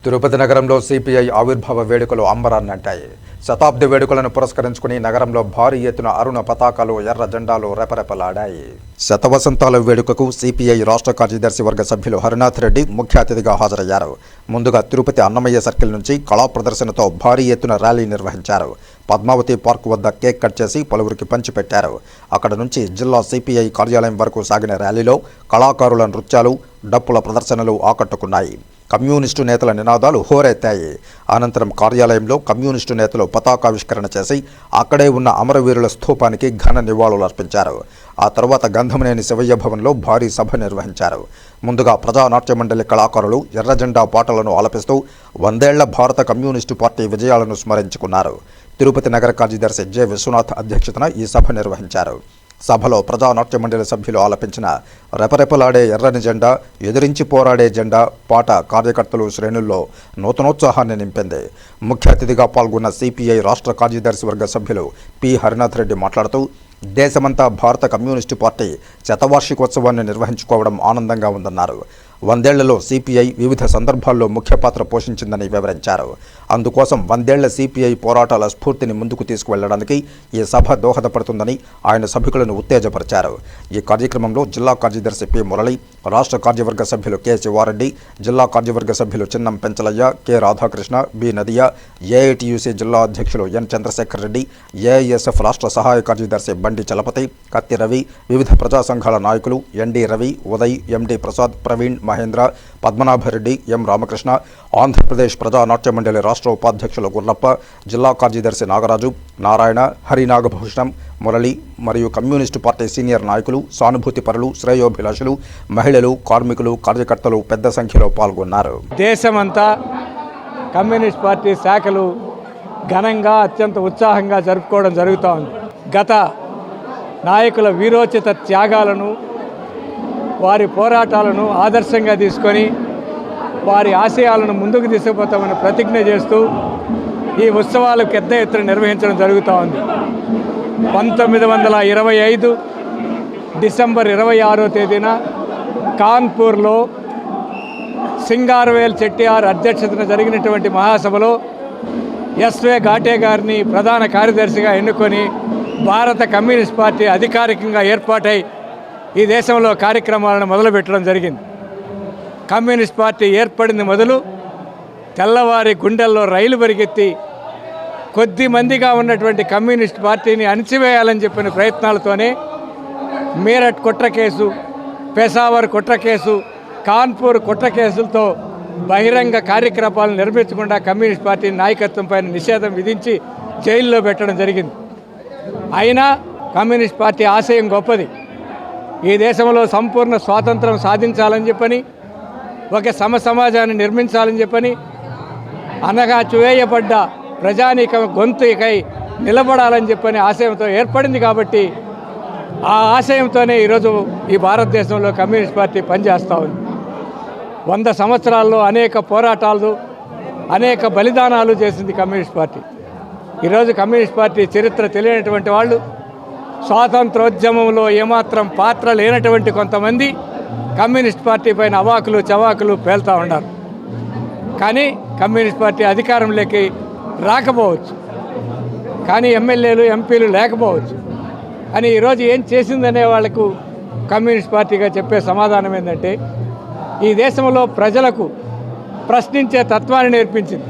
తిరుపతి నగరంలో సిపిఐ ఆవిర్భావ వేడుకలు అంబరాన్నంటాయి. శతాబ్ది వేడుకలను పురస్కరించుకుని నగరంలో భారీ ఎత్తున అరుణ పతాకాలు, ఎర్ర జెండాలు రెపరెపలాడాయి. శతవసంతాల వేడుకకు సిపిఐ రాష్ట్ర కార్యదర్శి వర్గ సభ్యులు హరినాథ్ రెడ్డి ముఖ్య అతిథిగా హాజరయ్యారు. ముందుగా తిరుపతి అన్నమయ్య సర్కిల్ నుంచి కళా ప్రదర్శనతో భారీ ఎత్తున ర్యాలీ నిర్వహించారు. పద్మావతి పార్క్ వద్ద కేక్ కట్ చేసి పలువురికి పంచిపెట్టారు. అక్కడ నుంచి జిల్లా సిపిఐ కార్యాలయం వరకు సాగిన ర్యాలీలో కళాకారుల నృత్యాలు, డప్పుల ప్రదర్శనలు ఆకట్టుకున్నాయి. కమ్యూనిస్టు నేతల నినాదాలు హోరెత్తాయి. అనంతరం కార్యాలయంలో కమ్యూనిస్టు నేతలు పతాకావిష్కరణ చేసి అక్కడే ఉన్న అమరవీరుల స్థూపానికి ఘన నివాళులర్పించారు. ఆ తర్వాత గంధమనేని శివయ్య భవన్లో భారీ సభ నిర్వహించారు. ముందుగా ప్రజానాట్య మండలి కళాకారులు ఎర్రజెండా పాటలను ఆలపిస్తూ 100 ఏళ్ల భారత కమ్యూనిస్టు పార్టీ విజయాలను స్మరించుకున్నారు. తిరుపతి నగర కార్యదర్శి జె విశ్వనాథ్ అధ్యక్షతన ఈ సభ నిర్వహించారు. సభలో ప్రజానాట్య మండలి సభ్యులు ఆలపించిన రెపరెపలాడే ఎర్రని జెండా, ఎదిరించి పోరాడే జెండా పాట కార్యకర్తలు శ్రేణుల్లో నూతనోత్సాహాన్ని నింపింది. ముఖ్య అతిథిగా పాల్గొన్న సిపిఐ రాష్ట్ర కార్యదర్శి వర్గ సభ్యులు పి హరినాథ్ రెడ్డి మాట్లాడుతూ, దేశమంతా భారత కమ్యూనిస్టు పార్టీ శతవార్షికోత్సవాన్ని నిర్వహించుకోవడం ఆనందంగా ఉందన్నారు. 100 ఏళ్లలో సిపిఐ వివిధ సందర్భాల్లో ముఖ్య పాత్ర పోషించిందని వివరించారు. అందుకోసం 100 ఏళ్ల సిపిఐ పోరాటాల స్ఫూర్తిని ముందుకు తీసుకువెళ్లడానికి ఈ సభ దోహదపడుతుందని ఆయన సభికులను ఉత్తేజపరిచారు. ఈ కార్యక్రమంలో జిల్లా కార్యదర్శి పి మురళి, రాష్ట్ర కార్యవర్గ సభ్యులు కె శివారెడ్డి, జిల్లా కార్యవర్గ సభ్యులు Chinnam Penchalaiah, K Radhakrishna, B Nadiya, AITUC జిల్లా అధ్యక్షులు ఎన్ చంద్రశేఖర్ రెడ్డి, ఏఐఎస్ఎఫ్ రాష్ట్ర సహాయ కార్యదర్శి బండి చలపతి, కత్తి రవి, వివిధ ప్రజా సంఘాల నాయకులు ఎన్డి రవి, ఉదయ్, ఎండి ప్రసాద్, ప్రవీణ్, మహేంద్ర, పద్మనాభరెడ్డి, ఎం రామకృష్ణ, ఆంధ్రప్రదేశ్ ప్రజానాట్య మండలి రాష్ట్ర ఉపాధ్యక్షులు గుర్లప్ప, జిల్లా కార్యదర్శి నాగరాజు, నారాయణ, హరినాగభూషణం, మురళి మరియు కమ్యూనిస్టు పార్టీ సీనియర్ నాయకులు, సానుభూతి పరులు, శ్రేయోభిలాషులు, మహిళలు, కార్మికులు, కార్యకర్తలు పెద్ద సంఖ్యలో పాల్గొన్నారు. దేశమంతా కమ్యూనిస్ట్ పార్టీ శాఖలు ఘనంగా అత్యంత ఉత్సాహంగా జరుపుకోవడం జరుగుతూ ఉంది. గత నాయకుల వీరోచిత త్యాగాలను, వారి పోరాటాలను ఆదర్శంగా తీసుకొని వారి ఆశయాలను ముందుకు తీసుకుపోతామని ప్రతిజ్ఞ చేస్తూ ఈ ఉత్సవాలు పెద్ద ఎత్తున నిర్వహించడం జరుగుతూ ఉంది. 1925 డిసెంబర్ 26వ తేదీన కాన్పూర్లో సింగారవేల్ చెట్టియార్ అధ్యక్షతన జరిగినటువంటి మహాసభలో ఎస్వే ఘాటే గారిని ప్రధాన కార్యదర్శిగా ఎన్నుకొని భారత కమ్యూనిస్ట్ పార్టీ అధికారికంగా ఏర్పాటై ఈ దేశంలో కార్యక్రమాలను మొదలుపెట్టడం జరిగింది. కమ్యూనిస్ట్ పార్టీ ఏర్పడింది మొదలు తెల్లవారి గుండెల్లో రైలు పరిగెత్తి కొద్ది మందిగా ఉన్నటువంటి కమ్యూనిస్ట్ పార్టీని అణిచివేయాలని చెప్పిన ప్రయత్నాలతోనే మీరట్ కుట్ర కేసు, పెషావర్ కుట్ర కేసు, కాన్పూర్ కుట్ర కేసులతో బహిరంగ కార్యక్రమాలను నిర్మించకుండా కమ్యూనిస్ట్ పార్టీ నాయకత్వం పైన నిషేధం విధించి జైల్లో పెట్టడం జరిగింది. అయినా కమ్యూనిస్ట్ పార్టీ ఆశయం గొప్పది. ఈ దేశంలో సంపూర్ణ స్వాతంత్రం సాధించాలని చెప్పని, ఒక సమాజాన్ని నిర్మించాలని చెప్పని, అనగా చువేయబడ్డ ప్రజానీక గొంతుకై నిలబడాలని చెప్పని ఆశయంతో ఏర్పడింది. కాబట్టి ఆ ఆశయంతోనే ఈరోజు ఈ భారతదేశంలో కమ్యూనిస్ట్ పార్టీ పనిచేస్తూ ఉంది. 100 సంవత్సరాల్లో అనేక పోరాటాలు, అనేక బలిదానాలు చేసింది కమ్యూనిస్ట్ పార్టీ. ఈరోజు కమ్యూనిస్ట్ పార్టీ చరిత్ర తెలియనటువంటి వాళ్ళు, స్వాతంత్రోద్యమంలో ఏమాత్రం పాత్ర లేనటువంటి కొంతమంది కమ్యూనిస్ట్ పార్టీ పైన అవాకులు చవాకులు పేలుతూ ఉన్నారు. కానీ కమ్యూనిస్ట్ పార్టీ అధికారంలోకి రాకపోవచ్చు, కానీ ఎమ్మెల్యేలు, ఎంపీలు లేకపోవచ్చు. కానీ ఈరోజు ఏం చేసిందనే వాళ్లకు కమ్యూనిస్ట్ పార్టీగా చెప్పే సమాధానం ఏంటంటే, ఈ దేశంలో ప్రజలకు ప్రశ్నించే తత్వాన్ని నేర్పించింది.